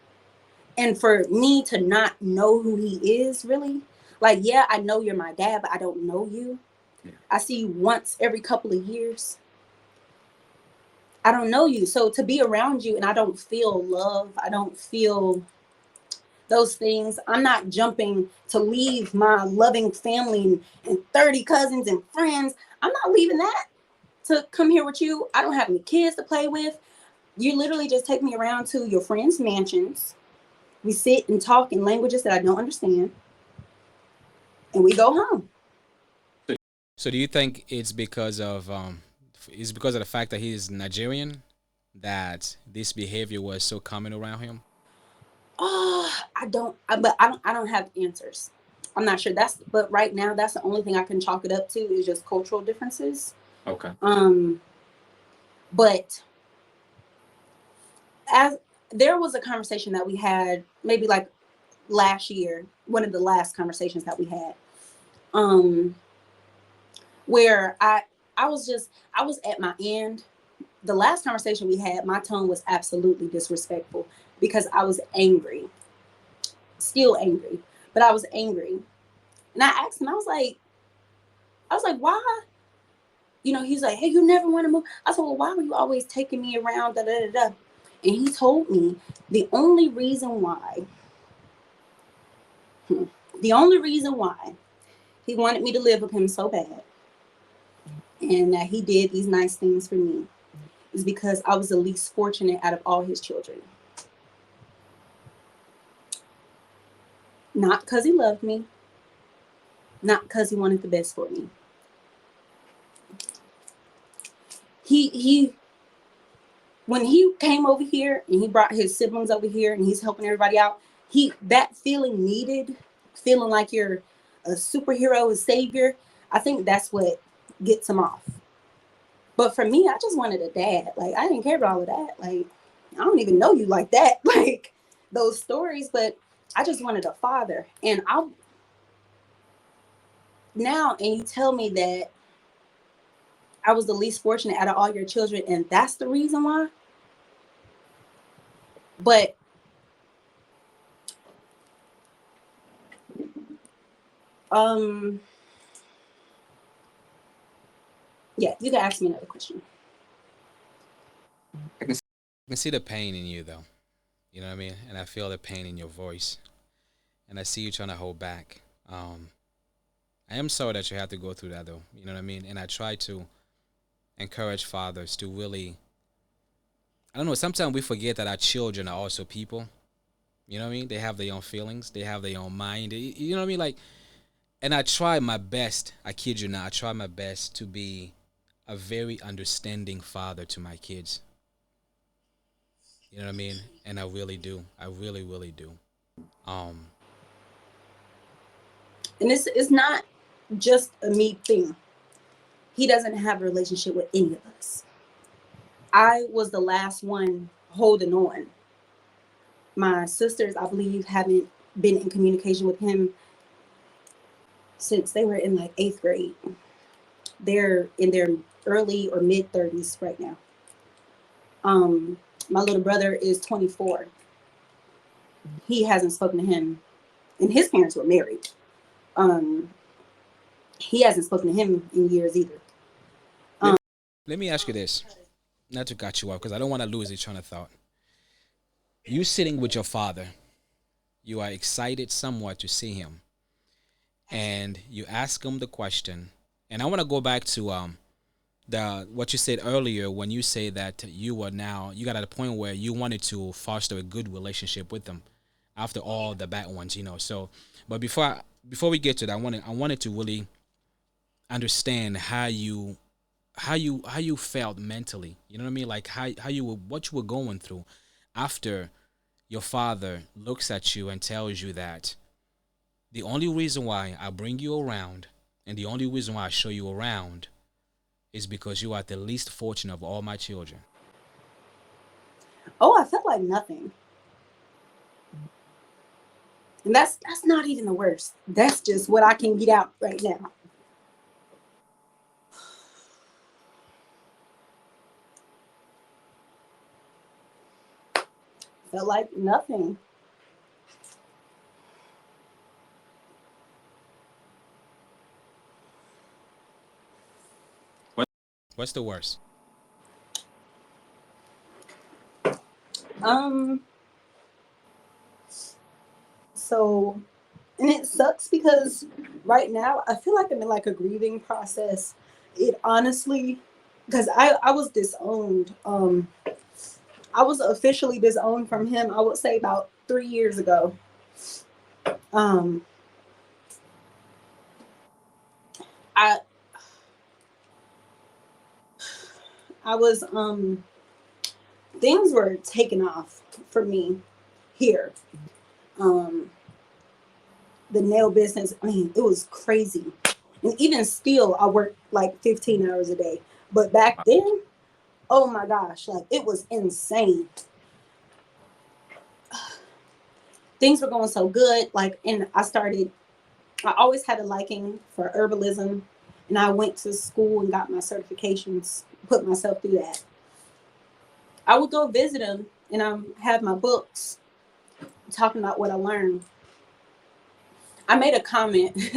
And for me to not know who he is really, like, yeah, I know you're my dad, but I don't know you. Yeah. I see you once every couple of years. I don't know you. So to be around you and I don't feel love, I don't feel those things. I'm not jumping to leave my loving family and 30 cousins and friends. I'm not leaving that to come here with you. I don't have any kids to play with. You literally just take me around to your friends' mansions. We sit and talk in languages that I don't understand, and we go home. So do you think it's because of the fact that he's Nigerian that this behavior was so common around him? Oh, I don't have answers. I'm not sure. But right now that's the only thing I can chalk it up to is just cultural differences. Okay. But as there was a conversation that we had maybe like last year, one of the last conversations that we had, where I was at my end. The last conversation we had, my tone was absolutely disrespectful because I was angry, still angry, but I was angry. And I asked him, I was like, why? You know, he's like, hey, you never want to move. I said, well, why were you always taking me around? Da, da, da, da. And he told me the only reason why he wanted me to live with him so bad and that he did these nice things for me is because I was the least fortunate out of all his children. Not because he loved me, not because he wanted the best for me. He when he came over here and he brought his siblings over here and he's helping everybody out, that feeling like you're a superhero, a savior, I think that's what gets him off. But for me, I just wanted a dad. Like, I didn't care about all of that. Like, I don't even know you like that. Like, those stories, but I just wanted a father. And you tell me that I was the least fortunate out of all your children, and that's the reason why. But yeah, you can ask me another question. I can see the pain in you, though. You know what I mean? And I feel the pain in your voice. And I see you trying to hold back. I am sorry that you have to go through that, though. You know what I mean? And I try to encourage fathers to really, I don't know, sometimes we forget that our children are also people. You know what I mean? They have their own feelings. They have their own mind. You know what I mean? Like, and I try my best, I kid you not, I try my best to be a very understanding father to my kids. You know what I mean? And I really do. I really, really do. Um, And it's not just a me thing. He doesn't have a relationship with any of us. I was the last one holding on. My sisters, I believe, haven't been in communication with him since they were in like 8th grade. They're in their early or mid 30s right now. My little brother is 24. He hasn't spoken to him, and his parents were married. He hasn't spoken to him in years either. Let me ask you this, not to cut you off, because I don't want to lose each train of thought. You sitting with your father, you are excited somewhat to see him, and you ask him the question. And I want to go back to the what you said earlier when you say that you got at a point where you wanted to foster a good relationship with them after all the bad ones, you know. So, but before we get to that, I wanted to really understand how you felt mentally. You know what I mean? Like what you were going through after your father looks at you and tells you that the only reason why I bring you around and the only reason why I show you around is because you are the least fortunate of all my children. Oh, I felt like nothing. And that's not even the worst. That's just what I can get out right now. Felt like nothing. What's the worst? Um, So, and it sucks because right now I feel like I'm in like a grieving process. It honestly, because I was disowned. I was officially disowned from him, I would say about 3 years ago. Um, I I was things were taken off for me here. Um, the nail business, I mean, it was crazy. And even still, I work like 15 hours a day. But back then, oh my gosh, like it was insane. Things were going so good. Like, and I always had a liking for herbalism. And I went to school and got my certifications, put myself through that. I would go visit him and I have my books talking about what I learned. I made a comment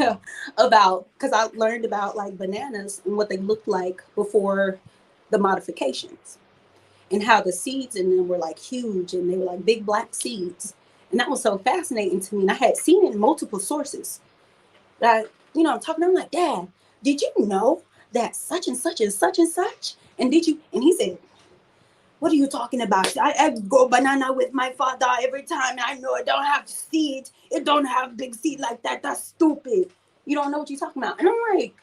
about, because I learned about like bananas and what they looked like before the modifications and how the seeds in them were like huge and they were like big black seeds. And that was so fascinating to me. And I had seen it in multiple sources. That, I'm talking, I'm like, Dad, did you know that such and such and such and such? And did you? And he said, what are you talking about? I go banana with my father every time. And I know it don't have seed. It don't have big seed like that. That's stupid. You don't know what you're talking about. And I'm like,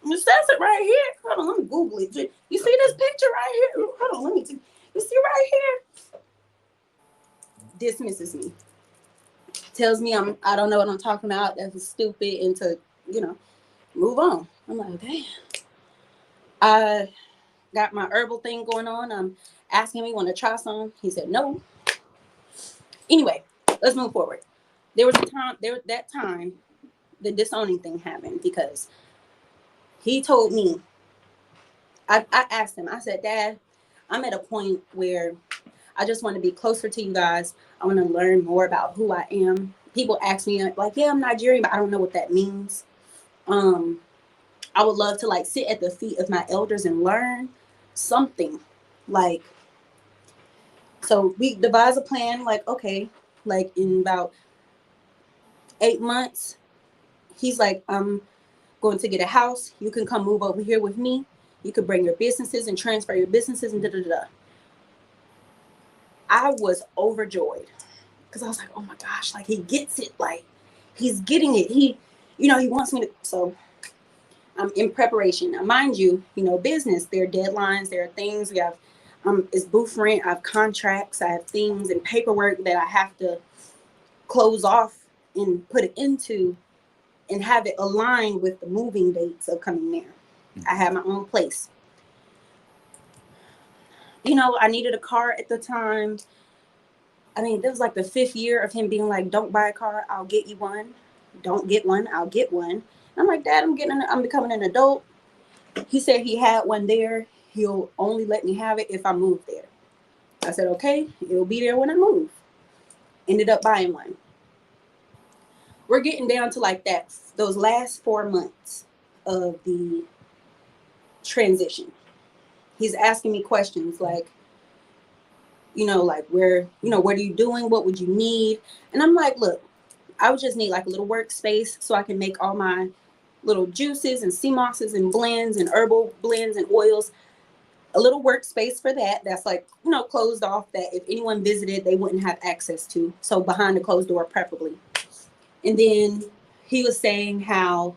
it says it right here. Hold on, let me Google it. You see this picture right here? Hold on, let me see. You see right here? Dismisses me. Tells me I don't know what I'm talking about. That's stupid, and to move on. I'm like, okay. I got my herbal thing going on. I'm asking him, want to try some? He said no. Anyway, let's move forward. There was that time the disowning thing happened because he told me. I asked him. I said, Dad, I'm at a point where I just want to be closer to you guys. I want to learn more about who I am. People ask me like, yeah, I'm Nigerian, but I don't know what that means. I would love to like sit at the feet of my elders and learn something. Like, so we devised a plan, like, okay, like in about 8 months, he's like, I'm going to get a house. You can come move over here with me. You could bring your businesses and transfer your businesses and da-da-da. I was overjoyed because I was like, oh my gosh, like he gets it. Like he's getting it. He wants me to. So I'm in preparation. Now, mind you, business, there are deadlines, there are things we have. It's booth rent. I have contracts. I have things and paperwork that I have to close off and put it into and have it aligned with the moving dates of coming there. I have my own place. I needed a car at the time. I mean, that was like the 5th year of him being like, don't buy a car, I'll get you one. Don't get one, I'll get one. And I'm like, Dad, I'm becoming an adult. He said he had one there. He'll only let me have it if I move there. I said, okay, it'll be there when I move. Ended up buying one. We're getting down to like those last 4 months of the transition. He's asking me questions like, like what are you doing? What would you need? And I'm like, look, I would just need like a little workspace so I can make all my little juices and sea mosses and blends and herbal blends and oils. A little workspace for that. That's like, closed off that if anyone visited, they wouldn't have access to. So behind the closed door, preferably. And then he was saying how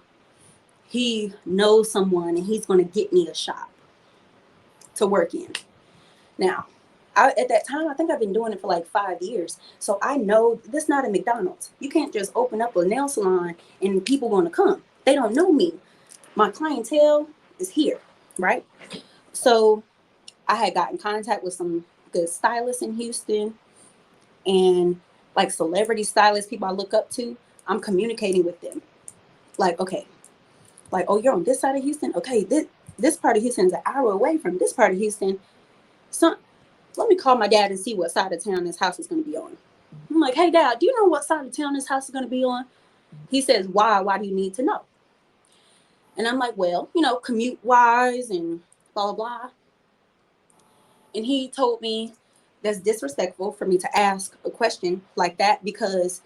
he knows someone and he's going to get me a shop to work in. Now, at that time, I think I've been doing it for like 5 years. So I know this is not a McDonald's. You can't just open up a nail salon and people going to come. They don't know me. My clientele is here, right? So I had got in contact with some good stylists in Houston and like celebrity stylists, people I look up to. I'm communicating with them. Like, okay, like, oh, you're on this side of Houston? Okay, this part of Houston is an hour away from this part of Houston. So let me call my dad and see what side of town this house is going to be on. I'm like, hey, Dad, do you know what side of town this house is going to be on? He says, why? Why do you need to know? And I'm like, well, commute wise and blah, blah, blah. And he told me That's disrespectful for me to ask a question like that, because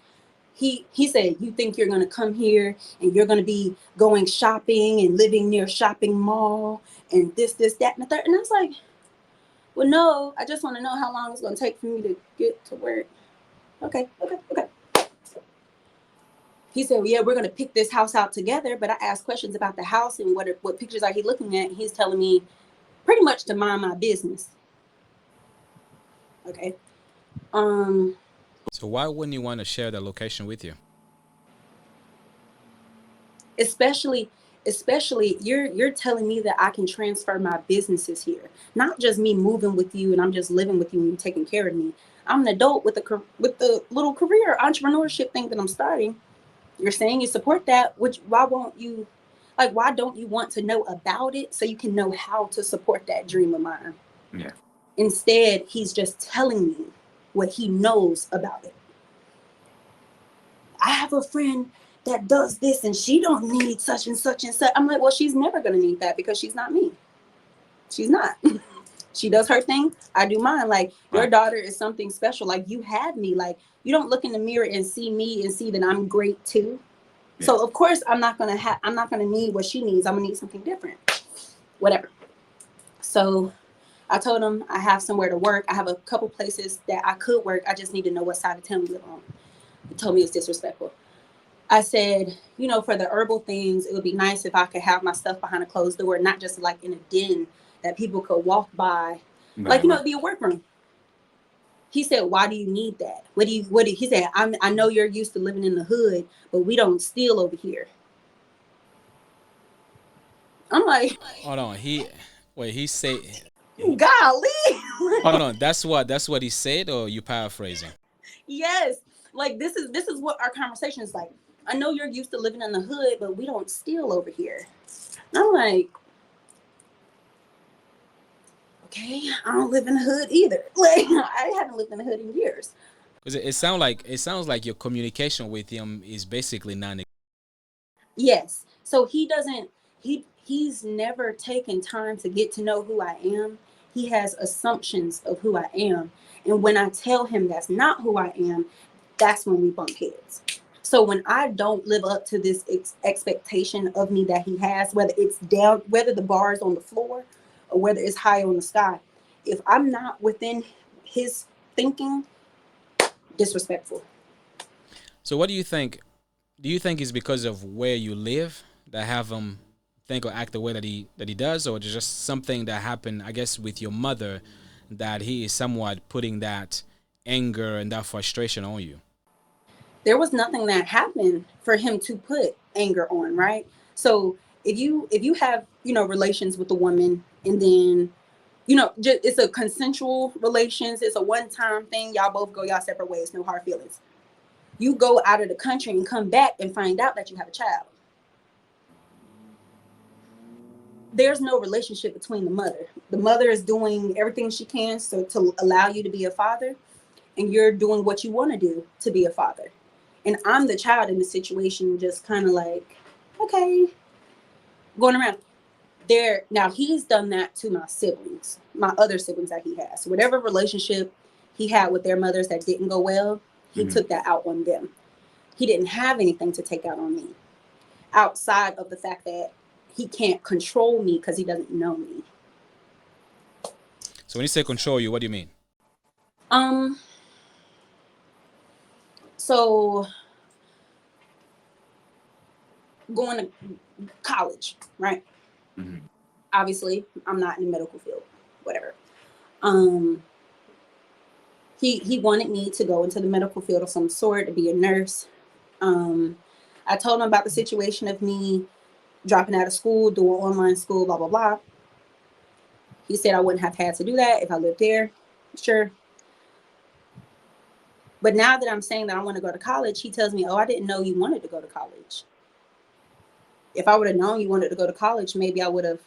he said, you think you're going to come here and you're going to be going shopping and living near shopping mall and this, that, and the third. And I was like, well, no, I just want to know how long it's going to take for me to get to work. Okay. He said, well, yeah, we're going to pick this house out together. But I asked questions about the house and what pictures are he looking at. He's telling me pretty much to mind my business. Okay. So why wouldn't you want to share the location with you? Especially you're telling me that I can transfer my businesses here, not just me moving with you and I'm just living with you and you taking care of me. I'm an adult with the little career entrepreneurship thing that I'm starting. You're saying you support that, which why don't you want to know about it so you can know how to support that dream of mine? Yeah. Instead, he's just telling me what he knows about it. I have a friend that does this and she don't need such and such and such. I'm like, well, she's never going to need that because she's not me. She's not. She does her thing. I do mine. Like, your daughter is something special. Like, you have me. Like, you don't look in the mirror and see me and see that I'm great too. Yeah. So of course I'm not going to need what she needs. I'm going to need something different. Whatever. So I told him I have somewhere to work. I have a couple places that I could work. I just need to know what side of town we live on. He told me it's disrespectful. I said, for the herbal things, it would be nice if I could have my stuff behind a closed door, not just like in a den that people could walk by. Like, it'd be a workroom. He said, why do you need that? He said, I know you're used to living in the hood, but we don't steal over here. I'm like, hold on. He said, golly. Hold on. That's what he said, or you paraphrasing? Yes. Like, this is what our conversation is like. I know you're used to living in the hood, but we don't steal over here. And I'm like, okay, I don't live in the hood either. Like, I haven't lived in the hood in years. Because it sounds like your communication with him is basically non. Yes. So he's never taken time to get to know who I am. He has assumptions of who I am. And when I tell him that's not who I am, that's when we bump heads. So when I don't live up to this expectation of me that he has, whether it's down, whether the bar is on the floor or whether it's high on the sky, if I'm not within his thinking, disrespectful. So what do you think? Do you think it's because of where you live that have him think or act the way that he does, or just something that happened, I guess, with your mother, that he is somewhat putting that anger and that frustration on you? There was nothing that happened for him to put anger on, right? So if you have, relations with a woman and then, just, it's a consensual relations, it's a one-time thing, y'all both go y'all separate ways, no hard feelings. You go out of the country and come back and find out that you have a child. There's no relationship between the mother. The mother is doing everything she can to allow you to be a father, and you're doing what you want to do to be a father. And I'm the child in the situation, just kind of like, okay, going around there. Now he's done that to my siblings, my other siblings that he has. So whatever relationship he had with their mothers that didn't go well, he took that out on them. He didn't have anything to take out on me, outside of the fact that he can't control me because he doesn't know me. So when you say control you, what do you mean? So going to college, right? Mm-hmm. Obviously, I'm not in the medical field, whatever. He wanted me to go into the medical field of some sort, to be a nurse. I told him about the situation of me dropping out of school, doing online school, blah, blah, blah. He said I wouldn't have had to do that if I lived there. Sure. But now that I'm saying that I want to go to college, he tells me, oh, I didn't know you wanted to go to college. If I would have known you wanted to go to college, maybe I would have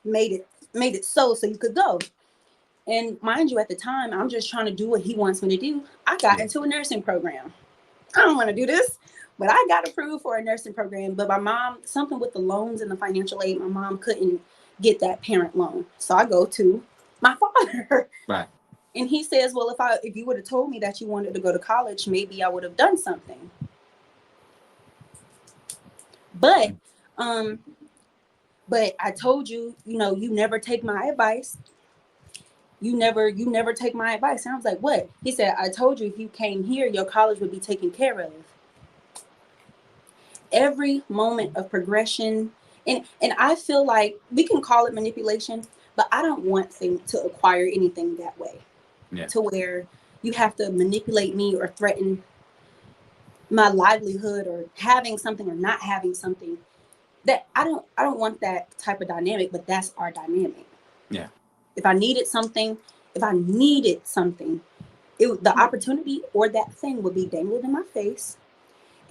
made it so you could go. And mind you, at the time, I'm just trying to do what he wants me to do. I got into a nursing program. I don't want to do this, but I got approved for a nursing program. But my mom, something with the loans and the financial aid, my mom couldn't get that parent loan. So I go to My father. Right. And he says, well, if you would have told me that you wanted to go to college, maybe I would have done something. But I told you, you never take my advice. You never take my advice. And I was like, what? He said, I told you if you came here, your college would be taken care of. Every moment of progression. And I feel like we can call it manipulation, but I don't want to acquire anything that way. Yeah. To where you have to manipulate me or threaten my livelihood or having something or not having something. That I don't want that type of dynamic, but that's our dynamic. Yeah. If I needed something, the opportunity or that thing would be dangled in my face,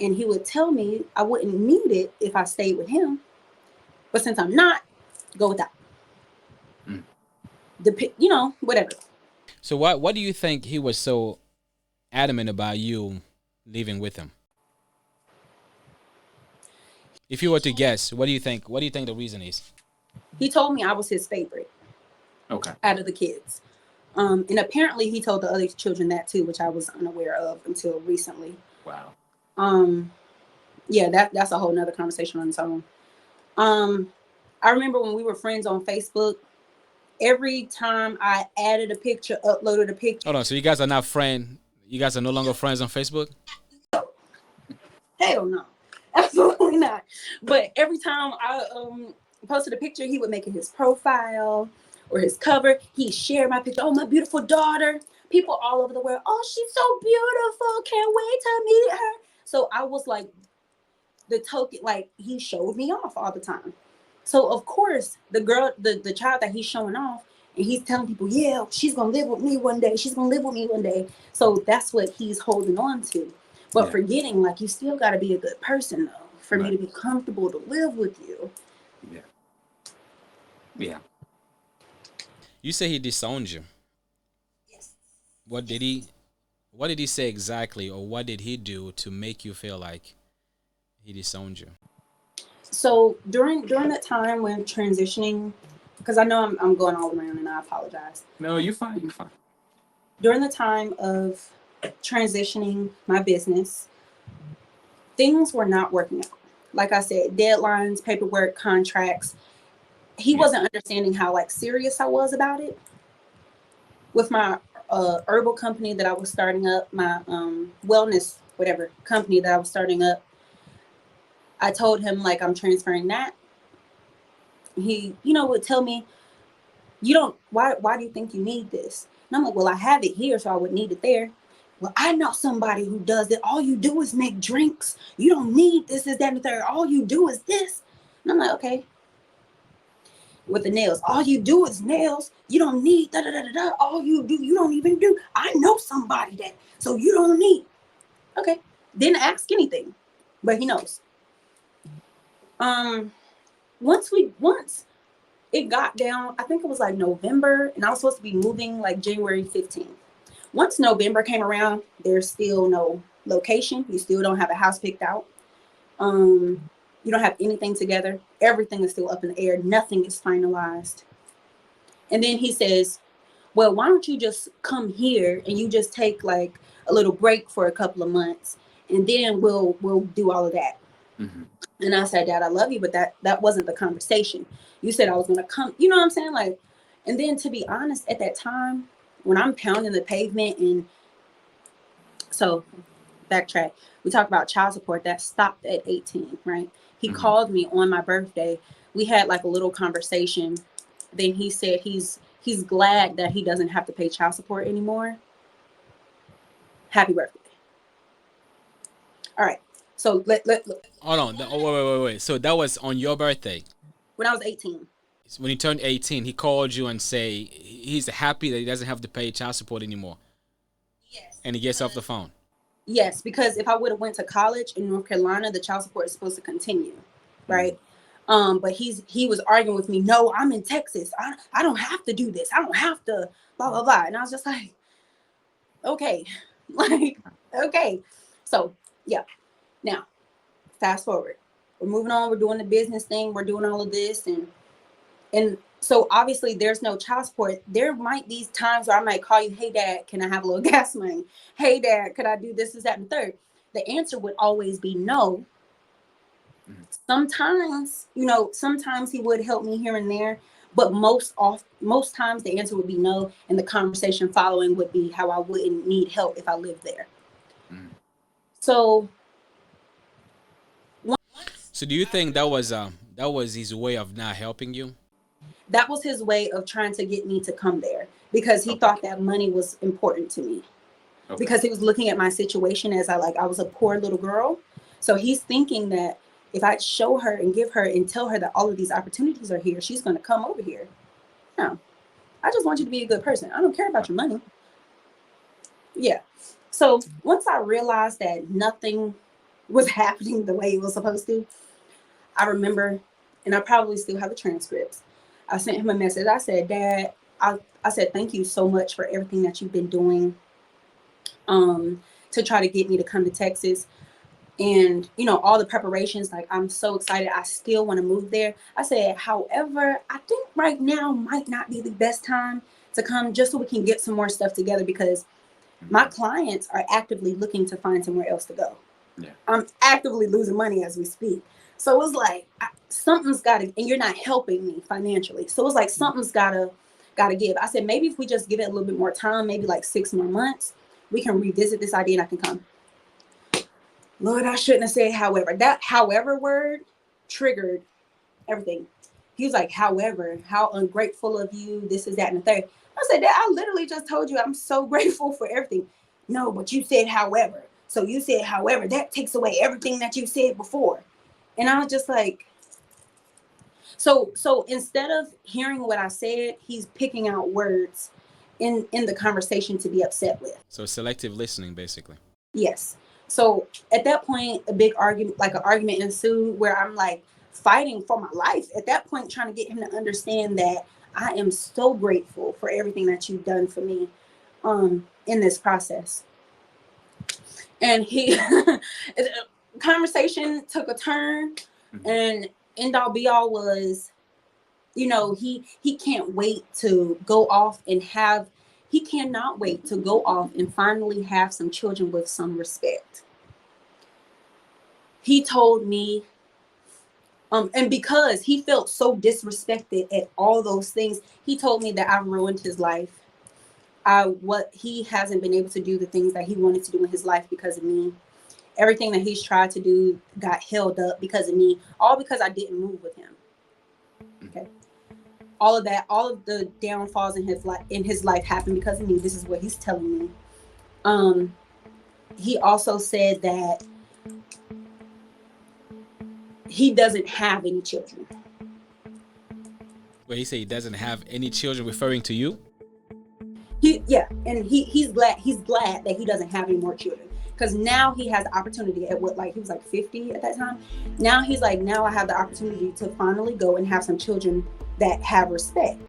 and he would tell me I wouldn't need it if I stayed with him. But since I'm not, go with that. Whatever. So what do you think he was so adamant about you leaving with him? If you were to guess, what do you think the reason is? He told me I was his favorite. Okay. Out of the kids. And apparently he told the other children that too, which I was unaware of until recently. Wow. Yeah, that's a whole nother conversation on its own. I remember when we were friends on Facebook, every time I added a picture, uploaded a picture. Hold on, so you guys are not friends? You guys are no longer friends on Facebook? Hell no. Absolutely not. But every time I posted a picture, he would make it his profile or his cover. He shared my picture. Oh, my beautiful daughter. People all over the world. Oh, she's so beautiful. Can't wait to meet her. So I was like the token, like he showed me off all the time. So of course, the girl, the child that he's showing off, and he's telling people, yeah, she's gonna live with me one day. She's gonna live with me one day. So that's what he's holding on to. But forgetting, like, you still got to be a good person, though, for me to be comfortable to live with you. Yeah. Yeah. You say he disowned you. Yes. What did he say exactly, or what did he do to make you feel like he disowned you? So during that time when transitioning, because I know I'm going all around and I apologize. No, you're fine. You're fine. During the time of transitioning my business, things were not working out. Like I said, deadlines, paperwork, contracts. He wasn't understanding how serious I was about it. With my herbal company that I was starting up, my wellness company that I was starting up, I told him I'm transferring that. He would tell me, why do you think you need this? And I'm like, well, I have it here, so I would need it there. Well, I know somebody who does it. All you do is make drinks. You don't need this, that, and the third. All you do is this. And I'm like, okay. With the nails, all you do is nails. You don't need da da da da da. All you do, you don't even do. I know somebody that, so you don't need. Okay. Didn't ask anything, but he knows. Once it got down, I think it was November, and I was supposed to be moving January 15th. Once November came around, there's still no location. You still don't have a house picked out. You don't have anything together. Everything is still up in the air. Nothing is finalized. And then he says, well, why don't you just come here and you just take a little break for a couple of months, and then we'll do all of that. Mm-hmm. And I said, Dad, I love you, but that wasn't the conversation. You said I was going to come, you know what I'm saying? And then to be honest, at that time, when I'm pounding the pavement, and so backtrack, we talked about child support that stopped at 18, right? He called me on my birthday. We had a little conversation. Then he said he's glad that he doesn't have to pay child support anymore. Happy birthday. All right. So let Hold on. Wait. So that was on your birthday? When I was 18. When he turned 18, he called you and say he's happy that he doesn't have to pay child support anymore. Yes. And he gets off the phone. Yes, because if I would have went to college in North Carolina, the child support is supposed to continue, right? But he was arguing with me. No, I'm in Texas. I don't have to do this. I don't have to blah blah blah. And I was just like, okay, okay. So yeah. Now, fast forward. We're moving on. We're doing the business thing. We're doing all of this, and So obviously there's no child support. There might be times where I might call you, hey dad, can I have a little gas money? Hey dad, could I do this, that, and the third? The answer would always be no. Sometimes, sometimes he would help me here and there, but most times the answer would be no, and the conversation following would be how I wouldn't need help if I lived there. So do you think that was his way of not helping you? that was his way of trying to get me to come there, because he thought that money was important to me. Because he was looking at my situation as I was a poor little girl. So he's thinking that if I show her and give her and tell her that all of these opportunities are here, she's going to come over here. No, I just want you to be a good person. I don't care about your money. Yeah. So once I realized that nothing was happening the way it was supposed to, I remember, and I probably still have the transcripts, I sent him a message. I said, Dad, I said, thank you so much for everything that you've been doing to try to get me to come to Texas. And, all the preparations, I'm so excited. I still want to move there. I said, however, I think right now might not be the best time to come, just so we can get some more stuff together, because my clients are actively looking to find somewhere else to go. Yeah. I'm actively losing money as we speak. So it was like, something's got to, and you're not helping me financially. So it was like, something's got to give. I said, maybe if we just give it a little bit more time, maybe 6 more months, we can revisit this idea and I can come. Lord, I shouldn't have said however. That however word triggered everything. He was like, however, how ungrateful of you, this is that and the third. I said, Dad, I literally just told you I'm so grateful for everything. No, but you said however. So you said however, that takes away everything that you said before. And I was just like, so instead of hearing what I said, he's picking out words in the conversation to be upset with. So selective listening, basically. Yes. So at that point, a big argument, an argument ensued where I'm fighting for my life. At that point, trying to get him to understand that I am so grateful for everything that you've done for me in this process. And conversation took a turn, and end all be all was, he can't wait to go off and he cannot wait to go off and finally have some children with some respect. He told me, and because he felt so disrespected at all those things, he told me that I ruined his life. He hasn't been able to do the things that he wanted to do in his life because of me. Everything that he's tried to do got held up because of me, all because I didn't move with him. Okay. All of the downfalls in his life happened because of me. This is what he's telling me. He also said that he doesn't have any children. Well, he said he doesn't have any children, referring to you? And he's glad that he doesn't have any more children, because now he has the opportunity at he was 50 at that time. Now he's now I have the opportunity to finally go and have some children that have respect.